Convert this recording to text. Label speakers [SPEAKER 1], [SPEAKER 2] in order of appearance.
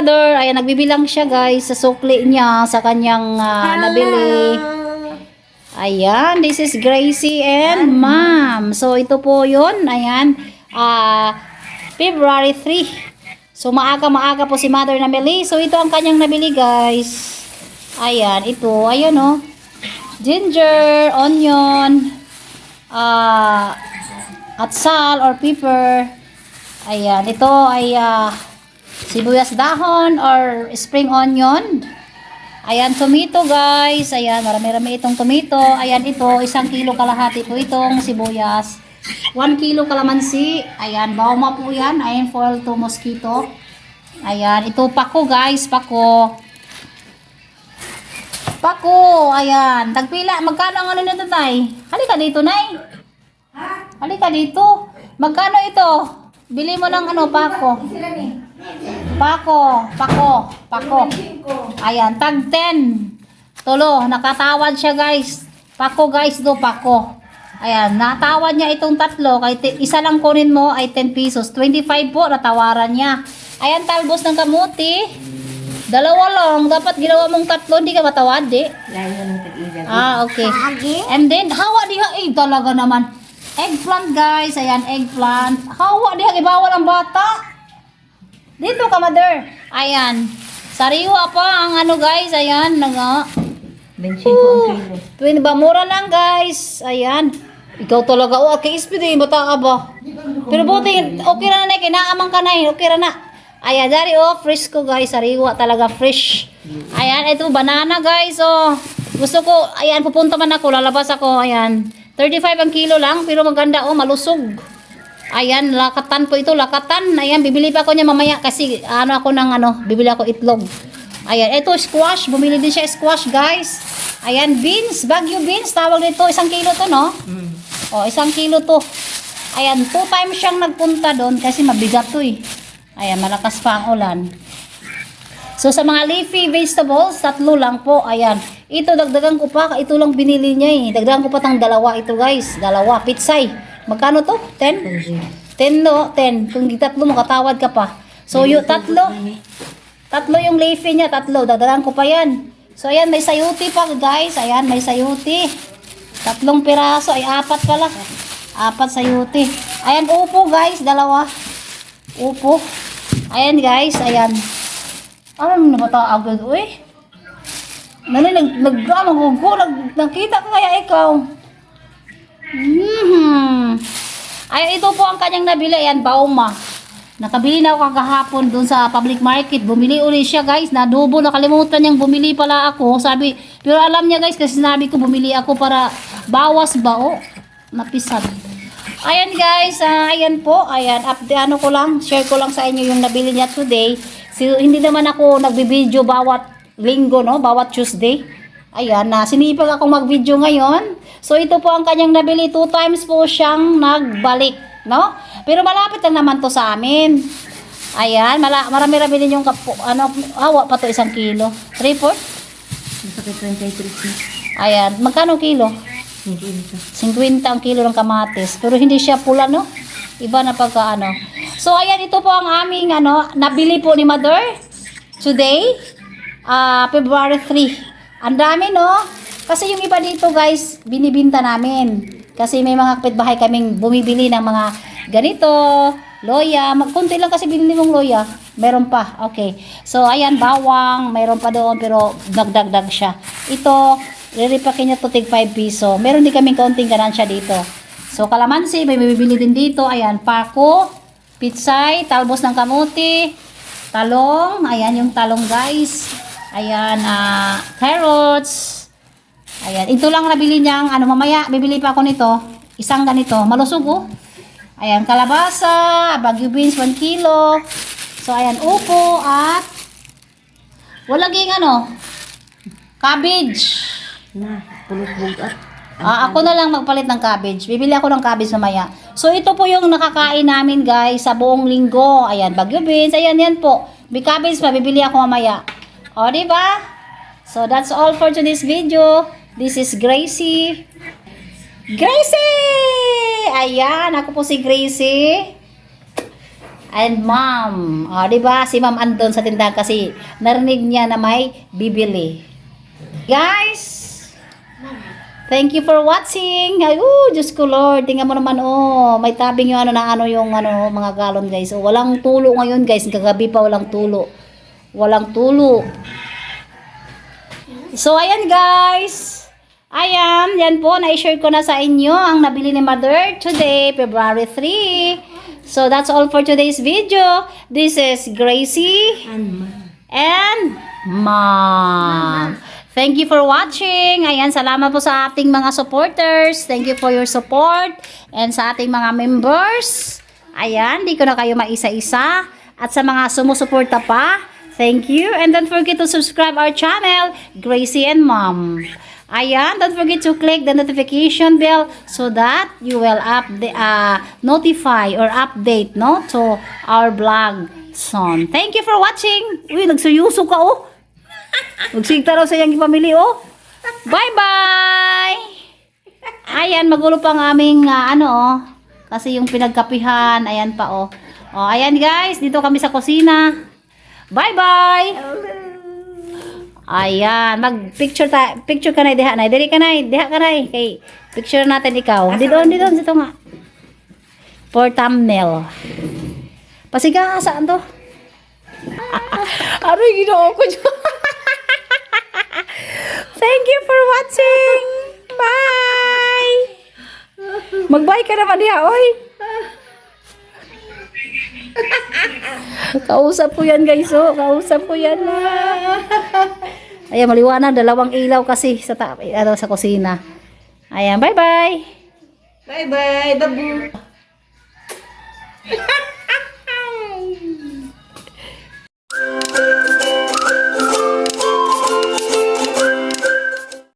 [SPEAKER 1] mother. Ayan, nagbibilang siya guys sa sukli niya sa kanyang nabili. Ayan, this is Gracie and Ma'am. So, ito po yun. Ayan, February 3. So, maaga po si mother nabili. So, ito ang kanyang nabili guys. Ayan, ito. Ayan o. Ginger, onion, at salt or pepper. Ayan, ito ay sibuyas dahon or spring onion. Ayan, tomato guys. Ayan, marami-rami itong tomato. Ayan, ito, 1 kilo kalahati po itong sibuyas. 1 kilo kalamansi. Ayan, bauma po yan. Ayan, foil to mosquito. Ayan, ito pako guys, pako. Pako, ayan. Tagpila, magkano ang ano nito, tay? Halika dito, nay. Halika dito. Magkano ito? Bili mo ng ano, pako. Pako. Ayan, tag 10. Tulo, nakatawad siya guys. Pako guys, do pako. Ayan, natawad niya itong tatlo. Kahit isa lang kunin mo ay 10 pesos. 25 po, natawaran niya. Ayan, talbos ng kamuti. 2 lang. Dapat ginawa mong 3, hindi ka matawad, di? Okay. And then, hawa diha, talaga naman. Eggplant, guys. Ayan, eggplant. Hawa diha, ibawal ang bata. Dito ka, mother. Ayan. Sariwa pa ang ano, guys. Ayan,
[SPEAKER 2] 25 ang kilo.
[SPEAKER 1] Ba, mura lang, guys. Ayan. Ikaw talaga, okay, speed, bata ka ba? Pero buti, okay na na, kinaamang ka na, okay na na. Ayan, dari fresh ko guys, sariwa talaga fresh. Ayan, ito banana guys, gusto ko, ayan, pupunta man ako, lalabas ako, ayan. 35 ang kilo lang, pero maganda, malusog. Ayan, lakatan po ito, lakatan. Ayan, bibili pa ako niya mamaya kasi, bibili ako itlog. Ayan, ito squash, bumili din siya squash guys. Ayan, beans, Baguio beans, tawag nito, 1 kilo to, no? 1 kilo to. Ayan, 2 times siyang nagpunta doon kasi mabigat to eh. Ayan, malakas pa ang ulan. So, sa mga leafy vegetables, 3 lang po. Ayan. Ito, dagdagan ko pa. Ito lang binili niya eh. Dagdagan ko pa tang 2 ito guys. 2. Pitsay. Magkano to? 10? 10 no? 10. Kung 3 mo, katawad ka pa. So, yung 3. 3 yung leafy niya. 3. Dagdagan ko pa yan. So, ayan, may sayuti pa guys. Ayan, may sayuti. 3 piraso. Ay, 4 pala. 4 sayuti. Ayan, upo guys. 2. Upo. Ayan guys, ayan. Ano na ba ito agad? Uy. Nakita ko kaya ikaw. Ayan, ito po ang kanyang nabili. Ayan, bauma. Nakabili na ako kagahapon dun sa public market. Bumili ulit siya guys. Nadubo, nakalimutan niyang bumili pala ako. Sabi, pero alam niya guys, kasi sinabi ko bumili ako para bawas ba? Napisad. Ayan guys, ayan po, ayan, share ko lang sa inyo yung nabili niya today. So, hindi naman ako nagbibideo bawat linggo, no, bawat Tuesday. Ayan, sinipag akong mag-video ngayon. So, ito po ang kanyang nabili, 2 times po siyang nagbalik, no? Pero malapit lang naman to sa amin. Ayan, marami-rami din yung awa pa to 1 kilo. 3/4?
[SPEAKER 2] Masakit 23.
[SPEAKER 1] Ayan, magkano kilo? 50 ang kilo ng kamatis. Pero hindi siya pula, no? Iba na pagka So, ayan, ito po ang aming, nabili po ni Mother today, February 3. Ang dami, no? Kasi yung iba dito, guys, binibinta namin. Kasi may mga kapitbahay kaming bumibili ng mga ganito, loya. Kunti lang kasi binili mong loya. Meron pa. Okay. So, ayan, bawang. Meron pa doon, pero dagdag siya. Ito, riripakin niya to tig 5 piso. Meron din kaming kaunting ganansya dito. So, kalamansi, may bibili din dito. Ayan, pako, pitsay, talbos ng kamuti, talong. Ayan yung talong, guys. Ayan, carrots. Ayan, ito lang nabili niyang, mamaya, bibili pa ako nito. Isang ganito, malusog, Ayan, kalabasa, Baguio beans, 1 kilo. So, ayan, upo, at walaging, cabbage. Ako na lang magpalit ng cabbage. Bibili ako ng cabbage mamaya. So, ito po yung nakakain namin, guys, sa buong linggo. Ayan, Baguio beans. Ayan, yan po. May cabbage pa, bibili ako mamaya. O, diba? So, that's all for today's video. This is Gracie. Gracie! Ayan, ako po si Gracie. and mom. O, diba? Si ma'am andon sa tindahan kasi narinig niya na may bibili. Guys, thank you for watching. Ay, Diyos ko Lord. Tingnan mo naman, may tabing yung mga galon, guys. Walang tulo ngayon, guys. Kagabi pa walang tulo. Walang tulo. So, ayan, guys. Ayan, yan po. Na-share ko na sa inyo ang nabili ni Mother today, February 3. So, that's all for today's video. This is Gracie and Mom. Thank you for watching. Ayan, salamat po sa ating mga supporters. Thank you for your support. And sa ating mga members. Ayan, di ko na kayo maisa-isa. At sa mga sumusuporta pa, thank you. And don't forget to subscribe our channel, Gracie and Mom. Ayan, don't forget to click the notification bell so that you will notify or update to our vlog soon. Thank you for watching. Uy, nagseryoso ka Magsigta raw sa iyang pamilya Bye-bye! Ayan, magulo pa ang aming kasi yung pinagkapihan, ayan pa ayan guys, dito kami sa kusina. Bye-bye! Ayan, mag-picture picture ka na, diha ka na, kay picture natin ikaw. Dito nga. For thumbnail. Pasiga, saan to? Aroy, ginoo ko dyan. Thank you for watching. Bye! Mag-bye ka naman diha, Kausap ko yan, guys, Kausap ko yan. Ayan, maliwanag. 2 ilaw kasi sa kusina. Ayan, bye-bye.
[SPEAKER 2] Bye-bye, babu.